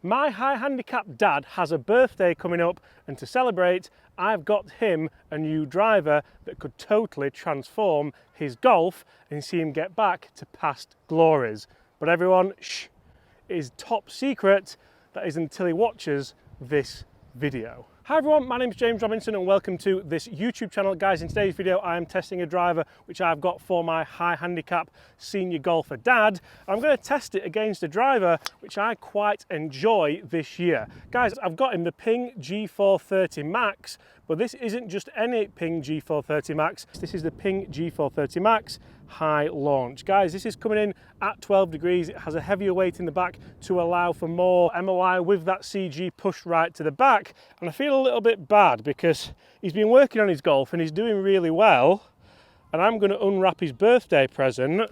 My high handicap dad has a birthday coming up, and to celebrate, I've got him a new driver that could totally transform his golf and see him get back to past glories. But everyone, shh, it is top secret. That is until he watches this video. Hi everyone, my name is James Robinson and welcome to this YouTube channel. Guys, in today's video I am testing a driver which I've got for my high handicap senior golfer dad. I'm going to test it against a driver which I quite enjoy this year. Guys, I've got him the Ping G430 Max, but this isn't just any Ping G430 Max. This is the Ping G430 Max high launch. Guys, this is coming in at 12 degrees. It has a heavier weight in the back to allow for more MOI with that CG pushed right to the back. And I feel a little bit bad because he's been working on his golf and he's doing really well. And I'm going to unwrap his birthday present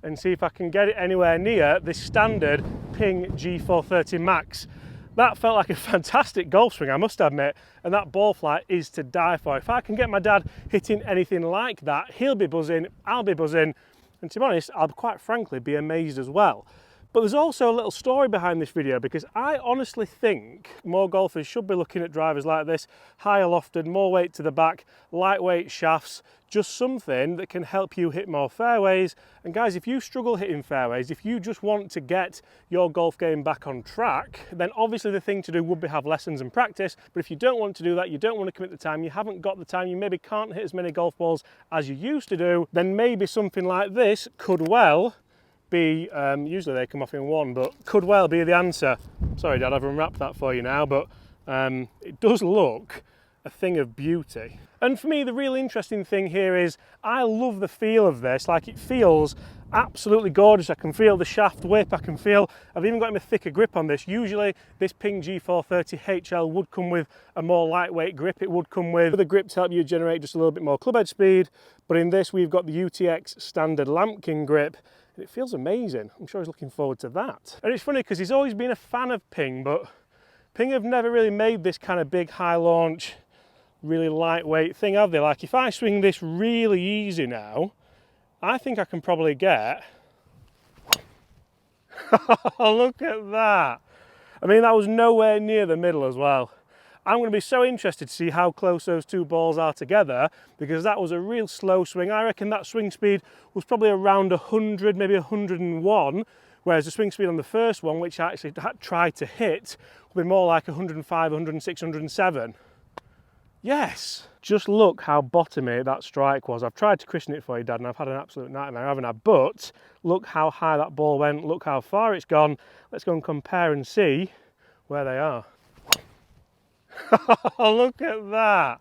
and see if I can get it anywhere near this standard Ping G430 Max. That felt like a fantastic golf swing, I must admit, and that ball flight is to die for. If I can get my dad hitting anything like that, he'll be buzzing, I'll be buzzing, and to be honest, I'll quite frankly be amazed as well. But there's also a little story behind this video because I honestly think more golfers should be looking at drivers like this, higher lofted, more weight to the back, lightweight shafts, just something that can help you hit more fairways. And guys, if you struggle hitting fairways, if you just want to get your golf game back on track, then obviously the thing to do would be have lessons and practice. But if you don't want to do that, you don't want to commit the time, you haven't got the time, you maybe can't hit as many golf balls as you used to do, then maybe something like this could well be, usually they come off in one, but could well be the answer. Sorry Dad, I've unwrapped that for you now, but it does look a thing of beauty. And for me, the real interesting thing here is I love the feel of this. Like, it feels absolutely gorgeous. I can feel the shaft whip, I've even got him a thicker grip on this. Usually this Ping G430 HL would come with a more lightweight grip. It would come with the grip to help you generate just a little bit more club head speed. But in this, we've got the UTX standard Lambkin grip. And it feels amazing. I'm sure he's looking forward to that. And it's funny because he's always been a fan of Ping, but Ping have never really made this kind of big high launch, really lightweight thing, have they? Like, if I swing this really easy now, I think I can probably get look at that. I mean, that was nowhere near the middle as well. I'm going to be so interested to see how close those two balls are together, because that was a real slow swing. I reckon that swing speed was probably around 100, maybe 101, whereas the swing speed on the first one, which I actually tried to hit, will be more like 105, 106, 107. Yes! Just look how bottomy that strike was. I've tried to cushion it for you, Dad, and I've had an absolute nightmare, haven't I? But look how high that ball went, look how far it's gone. Let's go and compare and see where they are. Look at that.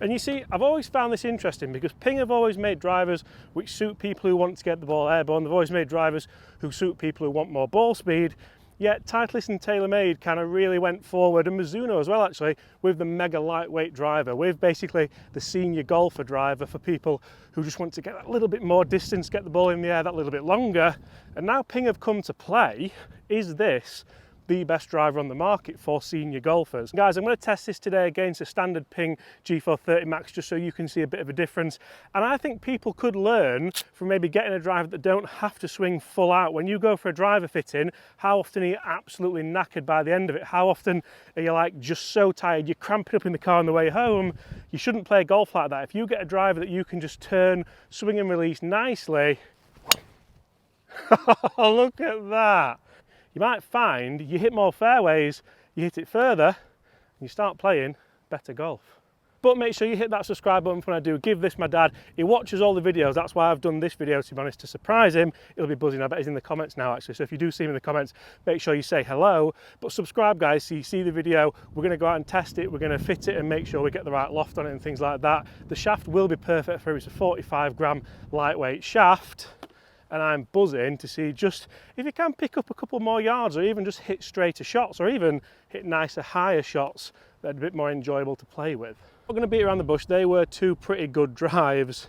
And you see, I've always found this interesting because Ping have always made drivers which suit people who want to get the ball airborne. They've always made drivers who suit people who want more ball speed. Yet Titleist and TaylorMade kind of really went forward, and Mizuno as well actually, with the mega lightweight driver, with basically the senior golfer driver for people who just want to get that little bit more distance, get the ball in the air that little bit longer. And now Ping have come to play. Is this the best driver on the market for senior golfers? Guys, I'm going to test this today against a standard Ping G430 Max just so you can see a bit of a difference. And I think people could learn from maybe getting a driver that don't have to swing full out. When you go for a driver fitting, how often are you absolutely knackered by the end of it? How often are you like just so tired, you're cramping up in the car on the way home? You shouldn't play golf like that. If you get a driver that you can just turn, swing and release nicely, look at that. You might find you hit more fairways, you hit it further, and you start playing better golf. But make sure you hit that subscribe button when I do. Give this my dad. He watches all the videos. That's why I've done this video, to be honest, to surprise him. He'll be buzzing. I bet he's in the comments now, actually. So if you do see him in the comments, make sure you say hello. But subscribe, guys, so you see the video. We're going to go out and test it. We're going to fit it and make sure we get the right loft on it and things like that. The shaft will be perfect for it. It's a 45 gram lightweight shaft. And I'm buzzing to see just if you can pick up a couple more yards, or even just hit straighter shots, or even hit nicer, higher shots that are a bit more enjoyable to play with. I'm not going to beat around the bush. They were two pretty good drives.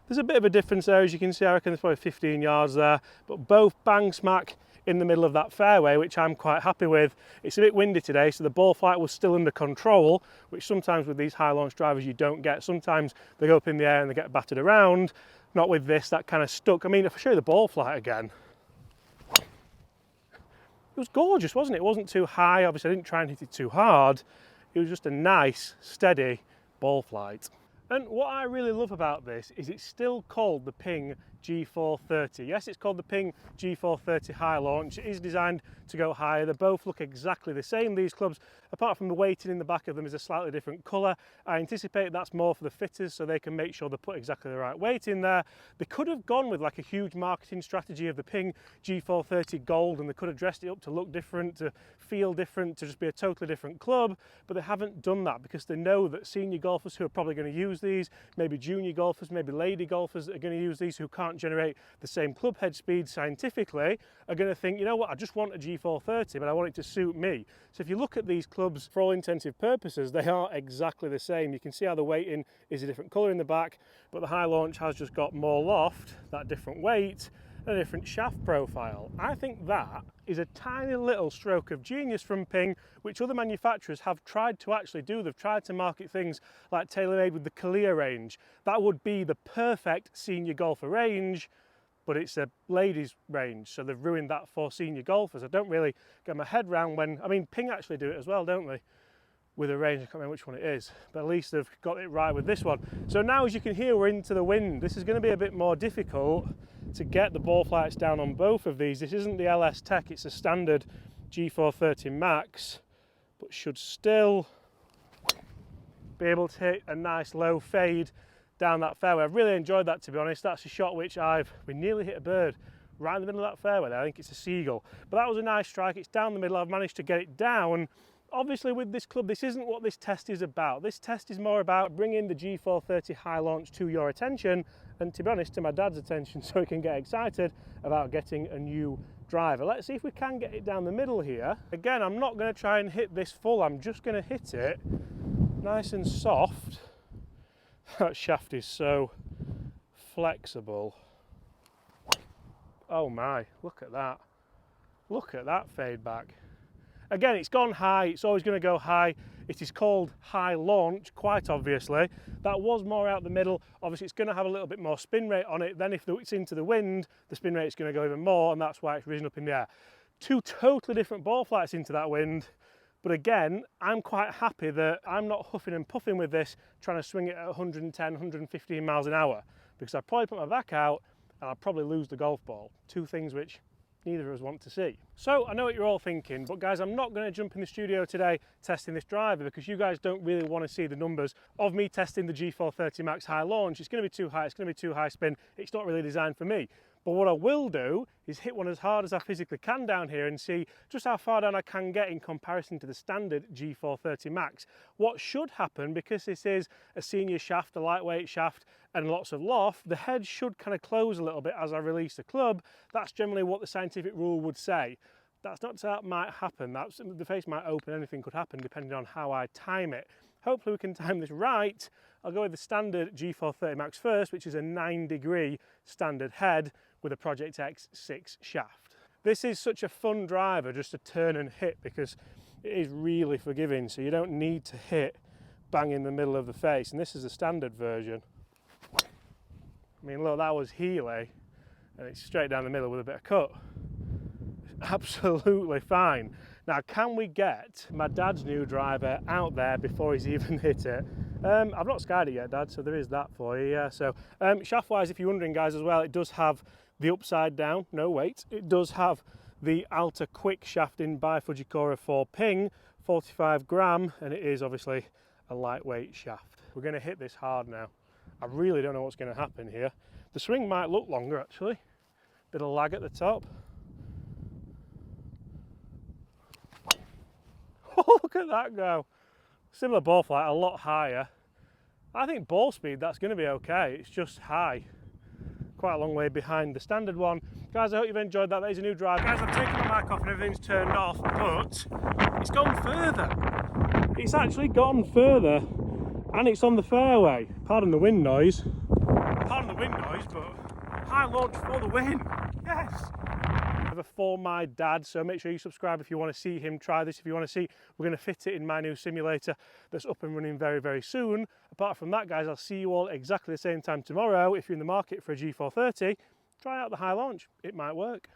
There's a bit of a difference there, as you can see. I reckon there's probably 15 yards there, but both bang smack in the middle of that fairway, which I'm quite happy with. It's a bit windy today, so the ball flight was still under control, which sometimes with these high launch drivers you don't get. Sometimes they go up in the air and they get battered around. Not with this, that kind of stuck. I mean, if I show you the ball flight again, it was gorgeous, wasn't it? It wasn't too high, obviously I didn't try and hit it too hard. It was just a nice, steady ball flight. And what I really love about this is it's still called the Ping G430. Yes, it's called the Ping G430 High Launch. It is designed to go higher. They both look exactly the same, these clubs, apart from the weighting in the back of them is a slightly different colour. I anticipate that's more for the fitters so they can make sure they put exactly the right weight in there. They could have gone with like a huge marketing strategy of the Ping G430 Gold, and they could have dressed it up to look different, to feel different, to just be a totally different club, but they haven't done that because they know that senior golfers who are probably going to use these, maybe junior golfers, maybe lady golfers that are going to use these who can't generate the same club head speed scientifically, are going to think, you know what, I just want a G430, but I want it to suit me. So if you look at these clubs, for all intensive purposes, they are exactly the same. You can see how the weighting is a different colour in the back, but the High Launch has just got more loft, that different weight, and a different shaft profile. I think that is a tiny little stroke of genius from Ping, which other manufacturers have tried to actually do. They've tried to market things like TaylorMade with the Callaway range. That would be the perfect senior golfer range, but it's a ladies range, so they've ruined that for senior golfers. I don't really get my head around when, I mean, Ping actually do it as well, don't they? With a range, I can't remember which one it is, but at least they've got it right with this one. So now, as you can hear, we're into the wind. This is going to be a bit more difficult to get the ball flights down on both of these. This isn't the LS Tech, it's a standard G430 Max, but should still be able to hit a nice low fade down that fairway. I've really enjoyed that, to be honest. That's a shot which we nearly hit a bird right in the middle of that fairway there. I think it's a seagull, but that was a nice strike. It's down the middle. I've managed to get it down. Obviously with this club, this isn't what this test is about. This test is more about bringing the G430 High Launch to your attention, and to be honest, to my dad's attention, so he can get excited about getting a new driver. Let's see if we can get it down the middle here. Again, I'm not going to try and hit this full. I'm just going to hit it nice and soft. That shaft is so flexible. Oh my, look at that. Look at that fade back. Again, it's gone high, it's always going to go high. It is called High Launch, quite obviously. That was more out the middle. Obviously, it's going to have a little bit more spin rate on it. Then if it's into the wind, the spin rate is going to go even more, and that's why it's risen up in the air. Two totally different ball flights into that wind. But again, I'm quite happy that I'm not huffing and puffing with this, trying to swing it at 110, 115 miles an hour, because I'd probably put my back out and I'd probably lose the golf ball. Two things which neither of us want to see. So I know what you're all thinking, but guys, I'm not going to jump in the studio today testing this driver because you guys don't really want to see the numbers of me testing the G430 Max High Launch. It's going to be too high, it's going to be too high spin. It's not really designed for me. But what I will do is hit one as hard as I physically can down here and see just how far down I can get in comparison to the standard G430 Max. What should happen, because this is a senior shaft, a lightweight shaft, and lots of loft, the head should kind of close a little bit as I release the club. That's generally what the scientific rule would say. That's not to say that might happen. The face might open, anything could happen depending on how I time it. Hopefully we can time this right. I'll go with the standard G430 Max first, which is a 9-degree standard head with a Project X 6 shaft. This is such a fun driver just to turn and hit because it is really forgiving, so you don't need to hit bang in the middle of the face, and this is the standard version. I mean, look, that was Healy, and it's straight down the middle with a bit of cut. Absolutely fine. Now, can we get my dad's new driver out there before he's even hit it? I've not skied it yet, Dad, so there is that for you, yeah. So shaft-wise, if you're wondering, guys, as well, it does have the upside down, no weight. It does have the Alta Quick shafting by Fujikura for Ping, 45 gram, and it is obviously a lightweight shaft. We're going to hit this hard now. I really don't know what's going to happen here. The swing might look longer, actually. Bit of lag at the top. Oh, look at that go. Similar ball flight, a lot higher. I think ball speed, that's going to be okay. It's just high. Quite a long way behind the standard one. Guys, I hope you've enjoyed that. That is a new drive. Guys, I've taken my mic off and everything's turned off, but it's gone further. It's actually gone further, and it's on the fairway. Pardon the wind noise. Pardon the wind noise, but High Launch for the win. Yes. For my dad, so make sure you subscribe if you want to see him try this. If you want to see, we're going to fit it in my new simulator that's up and running very, very soon. Apart from that, guys, I'll see you all exactly the same time tomorrow. If you're in the market for a G430, try out the High Launch. It might work.